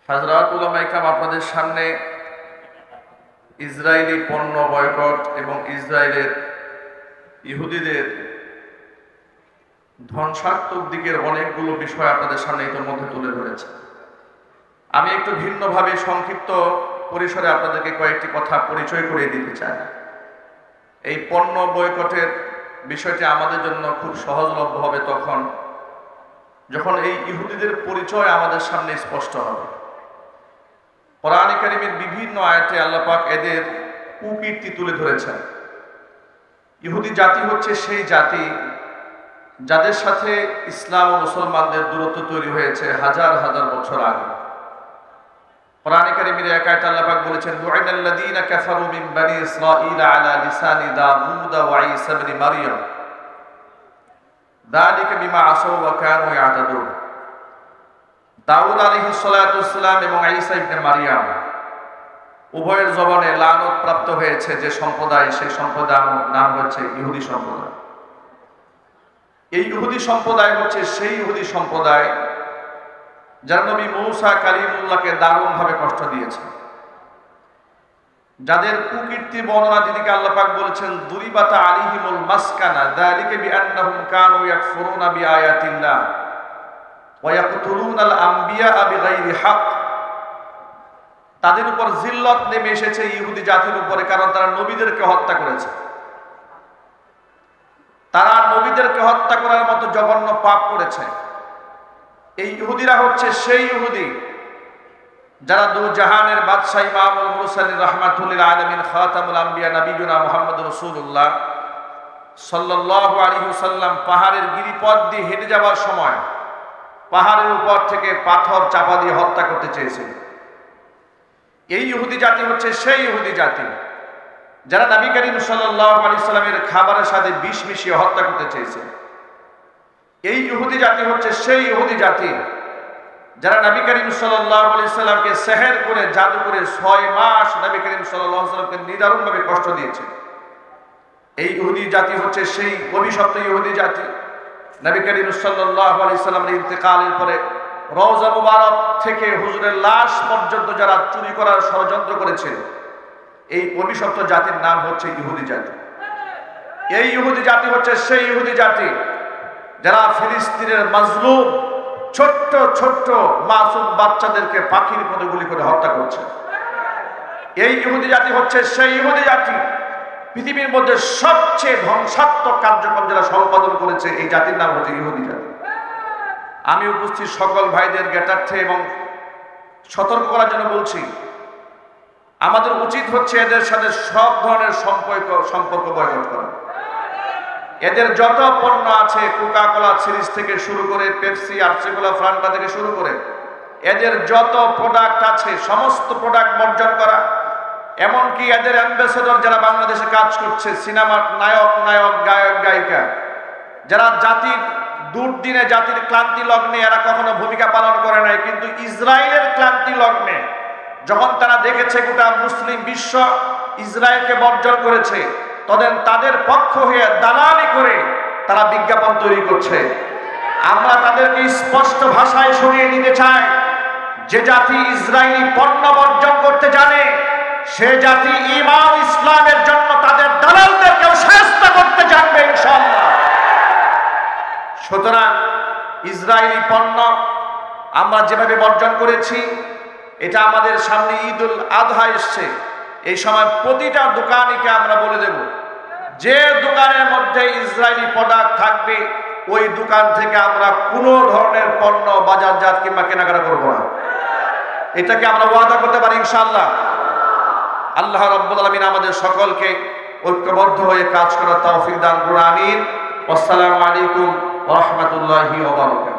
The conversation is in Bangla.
হযরত উলামায়ে কেরাম আপনাদের সামনে ইসরায়েলি পণ্য বয়কট এবং ইসরায়েলের ইহুদিদের ধ্বংসাত্মক দিকের অনেকগুলো বিষয় আপনাদের সামনে ইতিমধ্যে তুলে ধরেছে। আমি একটু ভিন্নভাবে সংক্ষিপ্ত পরিসরে আপনাদেরকে কয়েকটি কথা পরিচয় করিয়ে দিতে চাই। এই পণ্য বয়কটের বিষয়টি আমাদের জন্য খুব সহজলভ্য হবে তখন যখন এই ইহুদিদের পরিচয় আমাদের সামনে স্পষ্ট হবে। কোরআন কারীমের বিভিন্ন আয়াতে আল্লাহ পাক এদের কুকীর্তি তুলে ধরেছেন। ইহুদি জাতি হচ্ছে সেই জাতি যাদের সাথে ইসলাম ও মুসলমানদের দূরত্ব তৈরি হয়েছে হাজার হাজার বছর আগে। কোরআন কারীমের এক আয়াতে আল্লাহ পাক বলেছেন, লুইনাল্লাযীনা কাফারু মিন বানি ইসরাঈল আলা লিসানি দাউদ ওয়া ঈসা ইবনে মারইয়াম যালিকা বিমা আসাউ ওয়া কানু ইয়াতাদুন। দাউদ আলাইহিস সালাতু ওয়াস সালাম এবং ঈসা ইবনে মারইয়াম উভয়ের জবানে লানত প্রাপ্ত হয়েছে যে সম্প্রদায়, সেই সম্প্রদায়ের নাম হচ্ছে ইহুদি সম্প্রদায়। এই ইহুদি সম্প্রদায় হচ্ছে সেই ইহুদি সম্প্রদায় যারা নবী মূসা কালিমুল্লাহকে দারুণভাবে কষ্ট দিয়েছে, যাদের কুকীর্তি বর্ণনা দিদিকে আল্লাহ পাক বলেছেন দুরিবাতা আলাইহিমুল মাসকানা যালিকা বিআন্নাহুম কানু ইয়াকফুরুনা বিআয়াতিল্লাহ ওয়া ইয়াকতুলুনাল আমবিয়া বিগাইরি হক। তাদের উপর জিল্লত নেমে এসেছে ইহুদি জাতির উপরে, কারণ তারা নবীদেরকে হত্যা করেছে। তারা নবীদেরকে হত্যা করার মতো জঘন্য পাপ করেছে। এই ইহুদিরা হচ্ছে সেই ইহুদি যারা দু জাহানের বাদশাহ ইমামুল মুরসালিন রাহমাতুল লিল আলামিন খাতামুল আম্বিয়া নবিয়ুনা মুহাম্মদুর রাসূলুল্লাহ সাল্লাল্লাহু আলাইহি ওয়াসাল্লাম পাহাড়ের গিরিপথ দিয়ে হেঁটে যাওয়ার সময় পাহাড়ের উপর থেকে পাথর চাপা দিয়ে হত্যা করতে চেয়েছিল। এই ইহুদি জাতি হচ্ছে সেই ইহুদি জাতি যারা নবী করিম সাল্লাল্লাহু আলাইহি সাল্লামের খাবারের সাথে বিষ মিশিয়ে হত্যা করতে চেয়েছে। এই ইহুদি জাতি হচ্ছে সেই ইহুদি জাতি যারা নবী করিম সাল্লাল্লাহু আলাইহি সাল্লামকে সেহের করে জাদু করে 6 মাস নবী করিম সাল্লাল্লাহু আলাইহি সাল্লামকে নিদারুণভাবে কষ্ট দিয়েছে। এই ইহুদি জাতি হচ্ছে সেই অভিশপ্ত ইহুদি জাতি নবী করিম সাল্লাল্লাহু আলাইহি সাল্লামের ইন্তেকালের পরে রওজা মুবারক থেকে হুজুরের লাশ পর্যন্ত যারা চুরি করার ষড়যন্ত্র করেছে, এই অভিশপ্ত জাতির নাম হচ্ছে ইহুদি জাতি। এই ইহুদি জাতি হচ্ছে সেই ইহুদি জাতি যারা ফিলিস্তিনের মাজলুম ছোট্ট ছোট্ট মাসুম বাচ্চাদেরকে পাখির মতো গুলি করে হত্যা করছে। এই ইহুদি জাতি হচ্ছে সেই ইহুদি জাতি পৃথিবীর মধ্যে সবচেয়ে ধ্বংসাত্মক কার্যক্রম যারা সম্পাদন করেছে, এই জাতির নাম হচ্ছে ইহুদি জাতি। আমি উপস্থিত সকল ভাইদের জ্ঞাতার্থে এবং সতর্ক করার জন্য বলছি, আমাদের উচিত হচ্ছে এদের সাথে সব ধরনের সম্পর্ক বয়কট করা। এদের যত পণ্য আছে, কোকা কোলা সিরিজ থেকে শুরু করে পেপসি আরসিকোলা ফ্রান্টা থেকে শুরু করে এদের যত প্রোডাক্ট আছে সমস্ত প্রোডাক্ট বর্জন করা। এমনকি এদের অ্যাম্বাসেডর যারা বাংলাদেশে কাজ করছে, সিনেমার নায়ক গায়ক গায়িকা, যারা জাতির দুর্দিনে জাতির ক্লান্তি লগ্নে এরা কখনো ভূমিকা পালন করে নাই, কিন্তু ইসরায়েলের ক্লান্তি লগ্নে যখন তারা দেখেছে গোটা মুসলিম বিশ্ব ইসরায়েলকে বর্জন করেছে, তাদের পক্ষ হয়ে দালালি করে তারা বিজ্ঞাপন তৈরি করছে। আমরা তাদেরকে স্পষ্ট ভাষায় শুনিয়ে দিতে চাই, যে জাতি ইসরায়েলি পণ্য বর্জন করতে জানে সে জাতি ঈমান ইসলামের জন্য তাদের দালালদেরকেও শায়েস্ত করতে জানবে ইনশাআল্লাহ। সুতরাং ইসরায়েলি পণ্য আমরা যেভাবে বর্জন করেছি, এটা আমাদের সামনে ঈদুল আযহা এসছে, এই সময় প্রতিটা দোকানিকে আমরা বলে দেব যে দোকানের মধ্যে ইসরায়েলি প্রোডাক্ট থাকবে ওই দোকান থেকে আমরা কোনো ধরনের পণ্য বাজারজাত কিংবা কেনাকাটা করব না। এটাকে আমরা ওয়াদা করতে পারি ইনশাআল্লাহ। আল্লাহ রাব্বুল আলামিন আমাদের সকলকে ঐক্যবদ্ধ হয়ে কাজ করার তৌফিক দান করুন, আমিন। আসসালামু আলাইকুম ওয়া রাহমাতুল্লাহি ওয়া বারাকাতুহু।